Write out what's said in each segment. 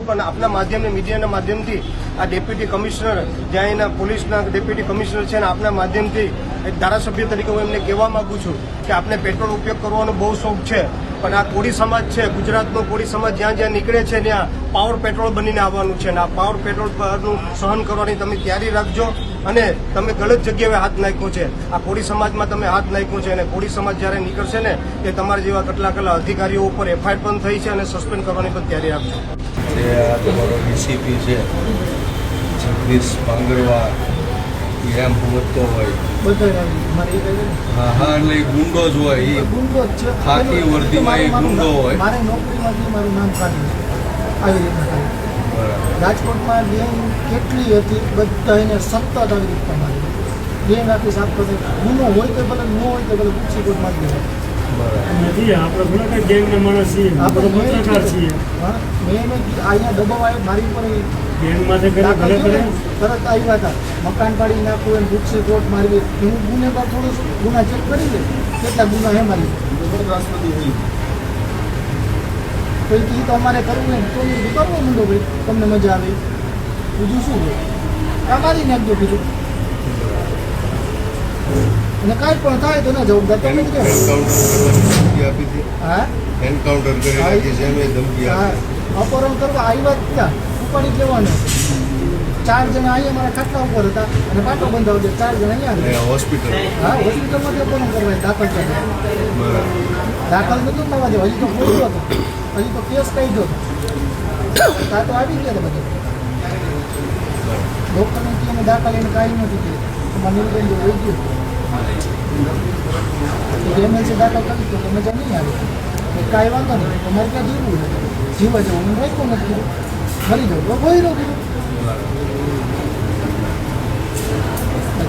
પણ આપના માધ્યમને મીડિયાના માધ્યમથી આ ડેપ્યુટી કમિશનર જ્યાં એના પોલીસના ડેપ્યુટી કમિશનર છે ને આપના માધ્યમથી એક ધારાસભ્ય તરીકે હું એમને કહેવા માંગુ છું કે આપણે પેટ્રોલ ઉપયોગ કરવાનો બહુ શોખ છે, પણ આ કોળી સમાજ છે, ગુજરાતનો કોળી સમાજ જ્યાં જ્યાં નીકળે છે ત્યાં પાવર પેટ્રોલ બનીને આવવાનું છે અને આ પાવર પેટ્રોલ પરનું સહન કરવાની તમે તૈયારી રાખજો. અને તમે ગલત જગ્યાએ હાથ નાખ્યો છે, આ કોળી સમાજમાં તમે હાથ નાખ્યો છે અને કોળી સમાજ જ્યારે નીકળશે ને તે તમારા જેવા કેટલા અધિકારીઓ ઉપર એફઆઈઆર પણ થઈ છે અને સસ્પેન્ડ કરવાની પણ તૈયારી રાખજો. જે આ તમારો ડીસીપી છે જગદીશ પાંગરવા એમ સમજતો હોય, હા હા, એટલે એ ગુંડો જ હોય, એ ખાકી વર્દીમાં એ ગુંડો હોય. મારે નોકરીમાંથી મારું નામ કાઢ્યું આવી રીતના રાજકોટમાં ગેંગ કેટલી હતી, બધા એને સતત આવી રીતના મારી ગેંગ આખી સાફ કરી. ગુનો હોય તો ભલે, ન હોય તો ભલે પૂછી કોર્ટ મારી દે. નથી આપણે ભલે ગેંગના માણસ છીએ, આપણે પત્રકાર છીએ. મેં અહીંયા દબાવ મારી ઉપર ગેંગમાંથી કરે ભલે કરે તરત આવ્યા હતા, મકાન પાડી નાખવું એમ પૂછી કોર્ટ મારી. હું ગુનેગાર થોડું ગુના ચેક કરી લે કેટલા ગુના હે મારી તો એ તો અમારે કરવું ને તો કરવો માંડો ભાઈ, તમને મજા આવે બીજું શું હોય આ મારી નાખજો બીજું. અને કાંઈ પણ થાય તો ના જવાબદાર તમે જ કહેવાય. હા એન્કાઉન્ટર કરી નાખી છે એમ ધમકી આપી. અપહરણ કરવા આવ્યા જ ત્યાં ઉપાડી લેવાનું. 4 જણા અહીંયા મારા ખાટલા ઉપર હતા અને પાટો બંધાવજો. 4 જણા અહીંયા હોસ્પિટલ, હા હોસ્પિટલમાંથી અપહરણ કરવા દાખલ કર્યા. દાખલ નતું થવા દે, હજી તો ખોલ્યો હતો, હજી તો કેસ કાઢ્યો હતો. ત્યાં તો આવી ગયા હતા બધા ડૉક્ટરને કે અમે દાખલ એને કાઢી નથી કરી. મને નીલબેન જો વહી ગયું એમએલસી દાખલ કરી તો મજા નહીં આવી. કાંઈ વાંધો નહીં, તમારે ક્યાં જીવવું જીવવા જવું હું રાખ્યું નથી, મરી જાઉં તો ભોઈ રહ્યો કીધું.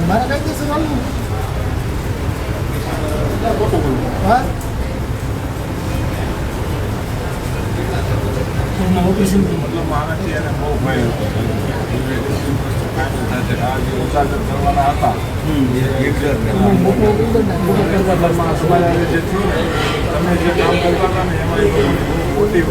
મારા કાયદેસર હાલવું. હા ઓપરેશન મતલબ આનાથી એને બહુ ભય હતો. ઉજાગર કરવાના હતા જે થયું ને, તમે જે કામ કરતા હતા ને એમાં મોટી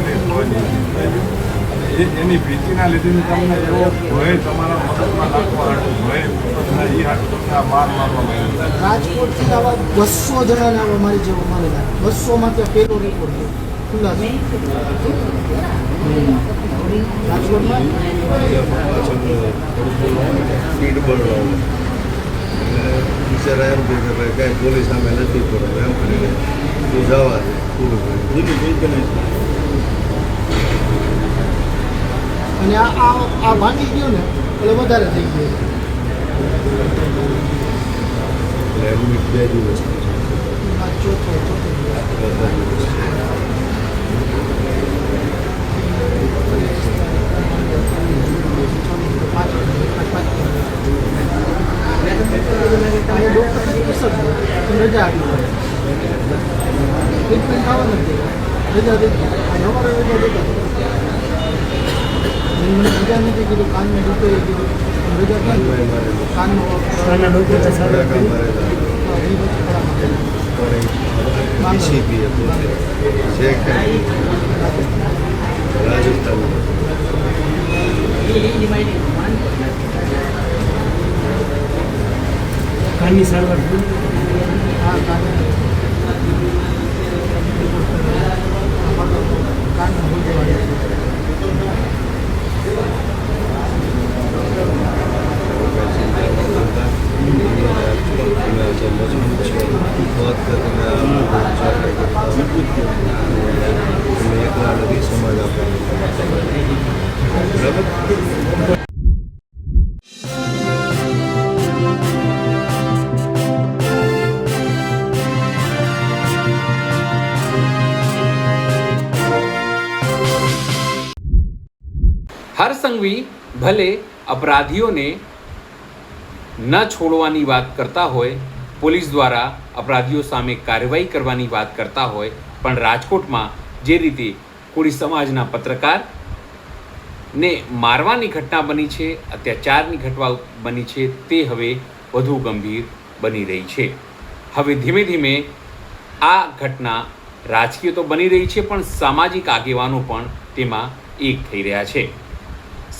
એની ભીતિના લીધે તમને એવો ભય તમારા મગજમાં નાખવા હાટું ભય એ હાટું તમને આ મારવામાં આવ્યો. રાજકોટથી આવા 200 જણાને આવા મારી જેવો મારેલા. 200 માં ત્યાં પહેલો રેકોર્ડ ખુલ્લા છે રાજકોટમાં. સ્પીડ બોલવાનું એટલે બિચારા એમ કહે કે ભાઈ કાંઈ પોલીસ સામે નથી પડે એમ કરીને તું જવા દે પૂરું કર્યું. અને આ ભાંગી ગયો ને એટલે વધારે થઈ ગયું. એટલે એડમિટ 2 દિવસ આ ચોથો રજા આપી ટ્રીટમેન્ટ ખાવા નથી રજા દીધી. અમારે રજા દીધા મને રજા નથી કીધું, કાનમાં ડૂબે કીધું રજા ક્યાં કાનમાં ડીસીપી હતું છે રાજસ્થાન. કાનની સારવાર હા કાનમાં એકલા નથી સમાજ આપણને. બરાબર. હરસંઘવી ભલે અપરાધીઓને ન છોડવાની વાત કરતા હોય, પોલીસ દ્વારા અપરાધીઓ સામે કાર્યવાહી કરવાની વાત કરતા હોય, પણ રાજકોટમાં જે રીતે કોળી સમાજના પત્રકારને મારવાની ઘટના બની છે, અત્યાચારની ઘટના બની છે, તે હવે વધુ ગંભીર બની રહી છે. હવે ધીમે ધીમે આ ઘટના રાજકીય તો બની રહી છે, પણ સામાજિક આગેવાનો પણ તેમાં એક થઈ રહ્યા છે.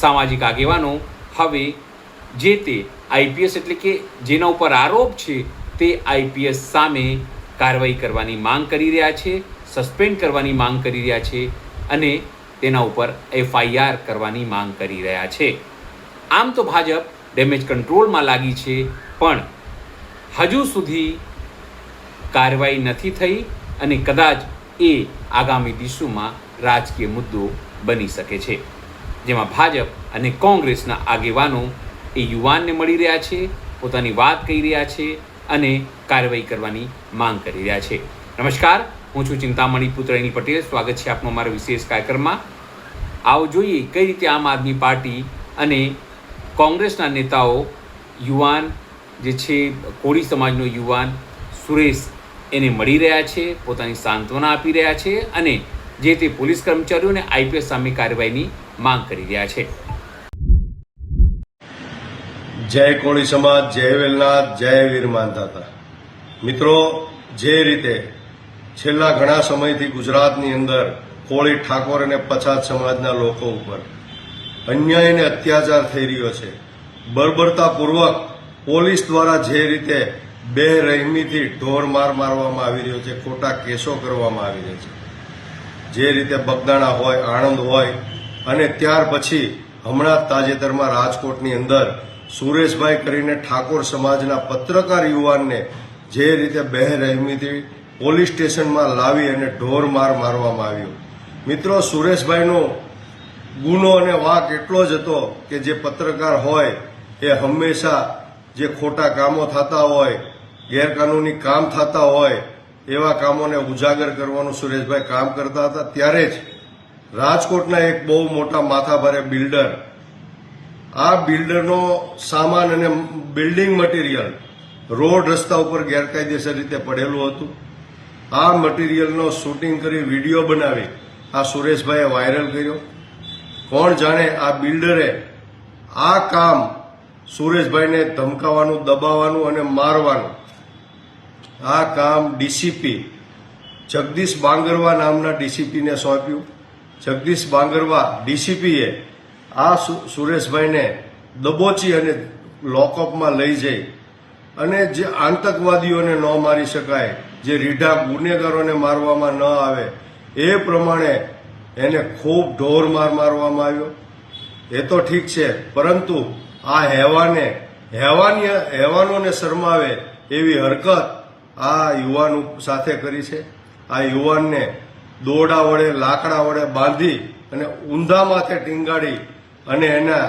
સામાજિક આગેવાનો હવે જે તે આઈપીએસ એટલે કે જેના ઉપર આરોપ છે તે આઈપીએસ સામે કાર્યવાહી કરવાની માંગ કરી રહ્યા છે, સસ્પેન્ડ કરવાની માંગ કરી રહ્યા છે અને તેના ઉપર FIR કરવાની માંગ કરી રહ્યા છે. આમ તો ભાજપ ડેમેજ કંટ્રોલમાં લાગી છે, પણ હજુ સુધી કાર્યવાહી નથી થઈ અને કદાચ એ આગામી દિવસોમાં રાજકીય મુદ્દો બની શકે છે, જેમાં ભાજપ અને કોંગ્રેસના આગેવાનો એ યુવાનને મળી રહ્યા છે, પોતાની વાત કહી રહ્યા છે અને કાર્યવાહી કરવાની માંગ કરી રહ્યા છે. નમસ્કાર, હું છું ચિંતામણી પુત્રની પટેલ. સ્વાગત છે આપનો અમારા વિશેષ કાર્યક્રમમાં. આવો જોઈએ કઈ રીતે આમ આદમી પાર્ટી અને કોંગ્રેસના નેતાઓ યુવાન જે છે કોળી સમાજનો યુવાન સુરેશ એને મળી રહ્યા છે, પોતાની સાંત્વના આપી રહ્યા છે અને જે તે પોલીસ કર્મચારીઓને આઈપીએસ સામે કાર્યવાહીની માંગ કરી રહ્યા છે. જય કોળી સમાજ, જય વેલનાથ, જય વીર માનધાતા. મિત્રો, જે રીતે છેલ્લા ઘણા સમયથી ગુજરાતની અંદર કોળી, ઠાકોર અને પછાત સમાજના લોકો ઉપર અન્યાય અને અત્યાચાર થઈ રહ્યો છે, બર્બરતાપૂર્વક પોલીસ દ્વારા જે રીતે બેરહેમીથી ઢોર માર મારવામાં આવી રહ્યો છે, ખોટા કેસો કરવામાં આવી રહ્યા છે, જે રીતે બગદાણા હોય, આણંદ હોય અને ત્યાર પછી હમણાં તાજેતરમાં રાજકોટની અંદર સુરેશભાઈ કરીને ઠાકોર સમાજના પત્રકાર યુવાનને જે રીતે બેરહેમીથી પોલીસ સ્ટેશનમાં લાવી અને ઢોર માર મારવામાં આવ્યો. મિત્રો, સુરેશભાઈનો ગુનો અને વાંક એટલો જ હતો કે જે પત્રકાર હોય એ હંમેશા જે ખોટા કામો થતા હોય, ગેરકાનૂની કામ થતા હોય એવા કામોને ઉજાગર કરવાનું સુરેશભાઈ કામ કરતા હતા. ત્યારે જ રાજકોટના એક બહુ મોટા માથાભારે બિલ્ડર, આ બિલ્ડરનો સામાન અને બિલ્ડિંગ મટીરિયલ રોડ રસ્તા ઉપર ગેરકાયદેસર રીતે પડેલું હતું. આ મટીરિયલનો શૂટિંગ કરી વિડીયો બનાવી આ સુરેશભાઈએ વાયરલ કર્યો. કોણ જાણે આ બિલ્ડરે આ કામ સુરેશભાઈને ધમકાવવાનું, દબાવવાનું અને મારવાનું આ કામ ડીસીપી જગદીશ બાંગરવા નામના ડીસીપીને સોંપ્યું. જગદીશ બાંગરવા ડીસીપીએ આ સુરેશભાઈને દબોચી અને લોકઅપમાં લઈ જઈ અને જે આતંકવાદીઓને ન મારી શકાય, જે રીઢા ગુનેગારોને મારવામાં ન આવે એ પ્રમાણે એને ખૂબ ઢોર માર મારવામાં આવ્યો. એ તો ઠીક છે, પરંતુ આ હેવાનોને શરમાવે એવી હરકત આ યુવાન સાથે કરી છે. આ યુવાનને દોરડા વડે, લાકડા વડે બાંધી અને ઊંધા માથે ટીંગાડી અને એના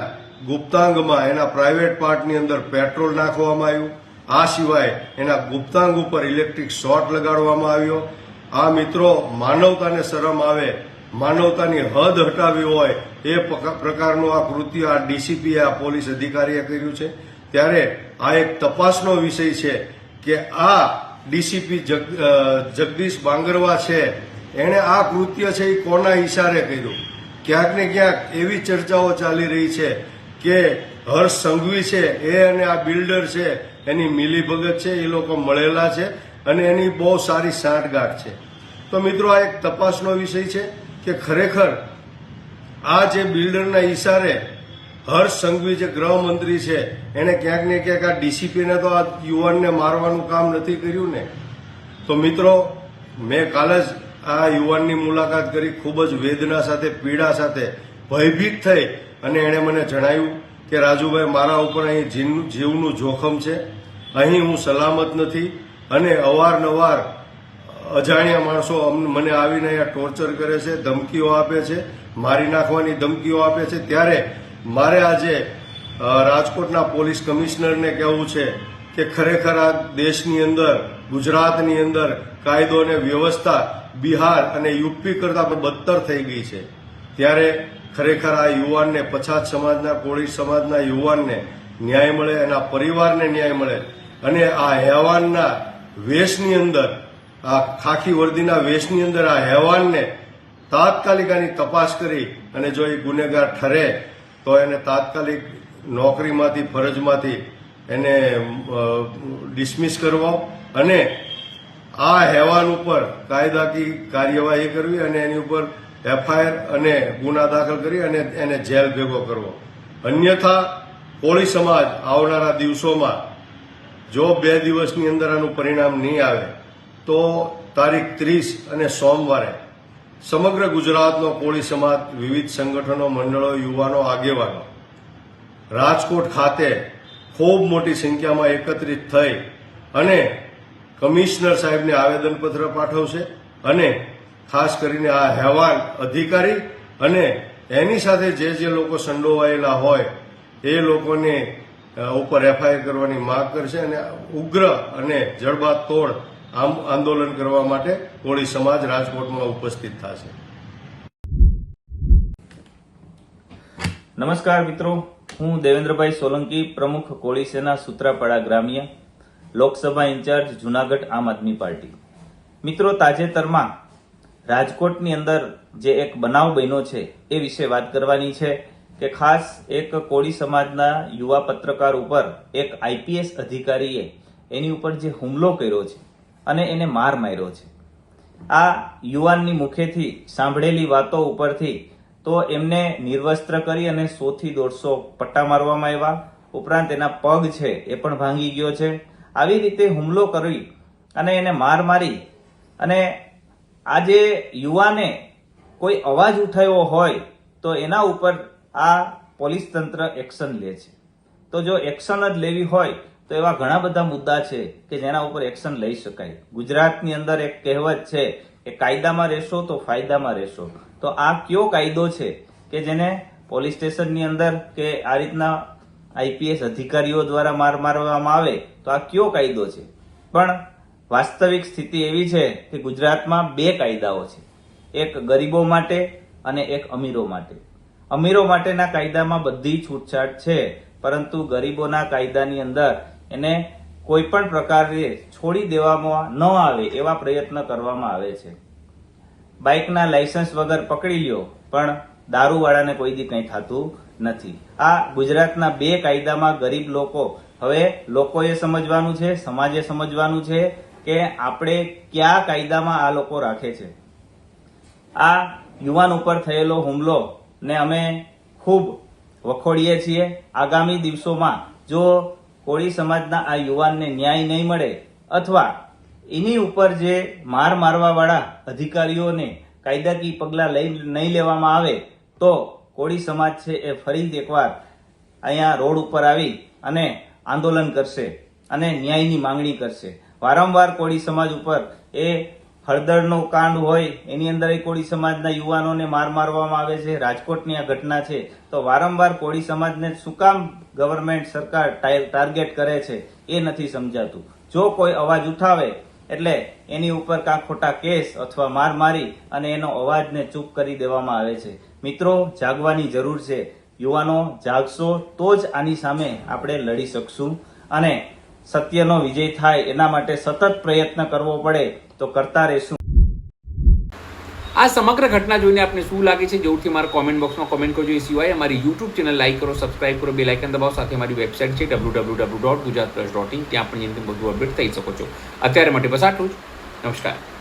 ગુપ્તાંગમાં, એના પ્રાઇવેટ પાર્ટની અંદર પેટ્રોલ નાખવામાં આવ્યું. આ સિવાય એના ગુપ્તાંગ ઉપર ઇલેક્ટ્રિક શોર્ટ લગાડવામાં આવ્યો. આ મિત્રો, માનવતાને શરમ આવે, માનવતાની હદ હટાવી હોય એ પ્રકારનું આ કૃત્ય આ ડીસીપીએ, આ પોલીસ અધિકારીએ કર્યું છે. ત્યારે આ એક તપાસનો વિષય છે કે આ ડીસીપી જગદીશ બાંગરવા છે, એણે આ કૃત્ય છે એ કોના ઈશારે કર્યું. ક્યાંક ને ક્યાંક એવી ચર્ચાઓ ચાલી રહી છે કે હર્ષ સંઘવી છે એ અને આ બિલ્ડર છે એની મિલીભગત છે, એ લોકો મળેલા છે અને એની બહુ સારી સાંઠગાંઠ છે. તો મિત્રો, આ એક તપાસનો વિષય છે કે ખરેખર આ જે બિલ્ડરના ઈશારે હર્ષ સંઘવી જે ગૃહમંત્રી છે એને ક્યાંક ને ક્યાંક આ ડીસીપીને તો આ યુવાનને મારવાનું કામ નથી કર્યું ને. તો મિત્રો, મેં કાલે જ આ યુવાનની મુલાકાત કરી, ખૂબ જ વેદના સાથે, પીડા સાથે, ભયભીત થઈ અને એણે મને જણાવ્યું કે રાજુભાઈ, મારા ઉપર અહીં જીવનું જોખમ છે, અહીં હું સલામત નથી અને અવારનવાર અજાણ્યા માણસો મને આવીને અહીંયા ટોર્ચર કરે છે, ધમકીઓ આપે છે, મારી નાખવાની ધમકીઓ આપે છે. ત્યારે મારે આજે રાજકોટના પોલીસ કમિશનરને કહેવું છે કે ખરેખર આ દેશની અંદર, ગુજરાતની અંદર કાયદો અને વ્યવસ્થા બિહાર અને યુપી કરતાં પણ બદતર થઈ ગઈ છે. ત્યારે ખરેખર આ યુવાનને, પછાત સમાજના, કોળી સમાજના યુવાનને ન્યાય મળે, એના પરિવારને ન્યાય મળે અને આ હેવાનના વેશની અંદર, આ ખાખી વર્દીના વેશની અંદર આ હેવાનને તાત્કાલિક આની તપાસ કરી અને જો એ ગુનેગાર ઠરે તો એને તાત્કાલિક નોકરીમાંથી, ફરજમાંથી એને ડિસમિસ કરવો અને આ હેવાન ઉપર કાયદાકીય કાર્યવાહી કરવી અને એની ઉપર એફઆઈઆર અને ગુના દાખલ કરી અને એને જેલ ભેગો કરવો. અન્યથા કોળી સમાજ આવનારા દિવસોમાં જો 2 દિવસની અંદર આનું પરિણામ નહીં આવે તો તારીખ 30 અને સોમવારે સમગ્ર ગુજરાતનો કોળી સમાજ, વિવિધ સંગઠનો, મંડળો, યુવાનો, આગેવાનો રાજકોટ ખાતે ખૂબ મોટી સંખ્યામાં એકત્રિત થઈ અને કમિશનર સાહેબને આવેદનપત્ર પાઠવશે અને ખાસ કરીને આ અહેવાલ અધિકારી અને એની સાથે જે લોકો સંડોવાયેલા હોય એ લોકોને ઉપર એફઆઈઆર કરવાની માંગ કરશે અને ઉગ્ર અને જડબાતોડ આંદોલન કરવા માટે કોળી સમાજ રાજકોટમાં ઉપસ્થિત થશે. નમસ્કાર મિત્રો, હું દેવેન્દ્રભાઈ સોલંકી, પ્રમુખ કોળી સેના સૂત્રાપાડા ગ્રામ્ય, લોકસભા ઇન્ચાર્જ જુનાગઢ આમ આદમી પાર્ટી. મિત્રો, તાજેતરમાં રાજકોટની અંદર જે એક બનાવ બન્યો છે એ વિશે વાત કરવાની છે કે ખાસ એક કોળી સમાજના યુવા પત્રકાર ઉપર એક આઈપીએસ અધિકારીએ એની ઉપર જે હુમલો કર્યો છે અને એને માર માર્યો છે. આ યુવાનની મુખેથી સાંભળેલી વાતો ઉપરથી તો એમને નિર્વસ્ત્ર કરી અને 100 થી 150 પટ્ટા મારવામાં આવ્યા. ઉપરાંત એના પગ છે એ પણ ભાંગી ગયો છે. આવી રીતે હુમલો કરી અને એને માર મારી અને આ જે યુવાને કોઈ અવાજ ઉઠાવ્યો હોય તો એના ઉપર આ પોલીસ તંત્ર એક્શન લે છે. તો જો એક્શન જ લેવી હોય તો એવા ઘણા બધા મુદ્દા છે કે જેના ઉપર એક્શન લઈ શકાય. ગુજરાતની અંદર એક કહેવત છે કે કાયદામાં રહેશો તો ફાયદામાં રહેશો. તો આ કયો કાયદો છે કે જેને પોલીસ સ્ટેશનની અંદર કે આ રીતના આઈપીએસ અધિકારીઓ દ્વારા માર મારવામાં આવે તો આ કયો કાયદો છે? પણ વાસ્તવિક સ્થિતિ એવી છે કે ગુજરાતમાં 2 કાયદાઓ છે, એક ગરીબો માટે અને એક અમીરો માટે. અમીરો માટેના કાયદામાં બધી છૂટછાટ છે, પરંતુ ગરીબોના કાયદાની અંદર એને કોઈ પણ પ્રકારે છોડી દેવામાં ન આવે એવા પ્રયત્ન કરવામાં આવે છે. બાઇકના લાયસન્સ વગર પકડી લ્યો પણ દારૂવાળાને કોઈ દી કંઈ થતું નથી. આ ગુજરાતના 2 કાયદામાં ગરીબ લોકો, હવે લોકોએ સમજવાનું છે, સમાજે સમજવાનું છે કે આપણે કયા કાયદામાં આ લોકો રાખે છે. આ યુવાન ઉપર થયેલો હુમલો ને અમે ખૂબ વખોડીએ છીએ. આગામી દિવસોમાં જો કોળી સમાજના આ યુવાનને ન્યાય નહીં મળે અથવા એની ઉપર જે માર મારવા વાળા અધિકારીઓને કાયદાકીય પગલાં નહીં લેવામાં આવે તો કોળી સમાજ છે એ ફરી એકવાર અહીંયા રોડ ઉપર આવી અને આંદોલન કરશે અને ન્યાયની માંગણી કરશે. વારંવાર કોળી સમાજ ઉપર એ હળદરનો કાંડ હોય એની અંદર કોળી સમાજના યુવાનોને માર મારવામાં આવે છે. રાજકોટની આ ઘટના છે તો વારંવાર કોળી સમાજને શું કામ ગવર્મેન્ટ સરકાર ટાર્ગેટ કરે છે એ નથી સમજાતું. જો કોઈ અવાજ ઉઠાવે એટલે એની ઉપર કાં ખોટા કેસ અથવા માર મારી અને એનો અવાજને ચૂપ કરી દેવામાં આવે છે. મિત્રો, જાગવાની જરૂર છે. યુવાનો જાગશો તો જ આની સામે આપણે લડી શકશું અને સત્યનો વિજય થાય એના માટે સતત પ્રયત્ન કરવો પડે તો કરતા રહેશું. આ સમગ્ર ઘટના જોઈને આપને શું લાગે છે જરૂરથી મારા કોમેન્ટ બોક્સમાં કોમેન્ટ કરજો. એ સિવાય અમારી યુટ્યુબ ચેનલ લાઈક કરો, સબસ્ક્રાઇબ કરો, બેલ આઇકન દબાવો. સાથે અમારી વેબસાઇટ છે www.gujaratplus.in, ત્યાં પણ જેમ બધું અપડેટ થઈ શકો છો. અત્યારે માટે બસ આટલું જ. નમસ્કાર.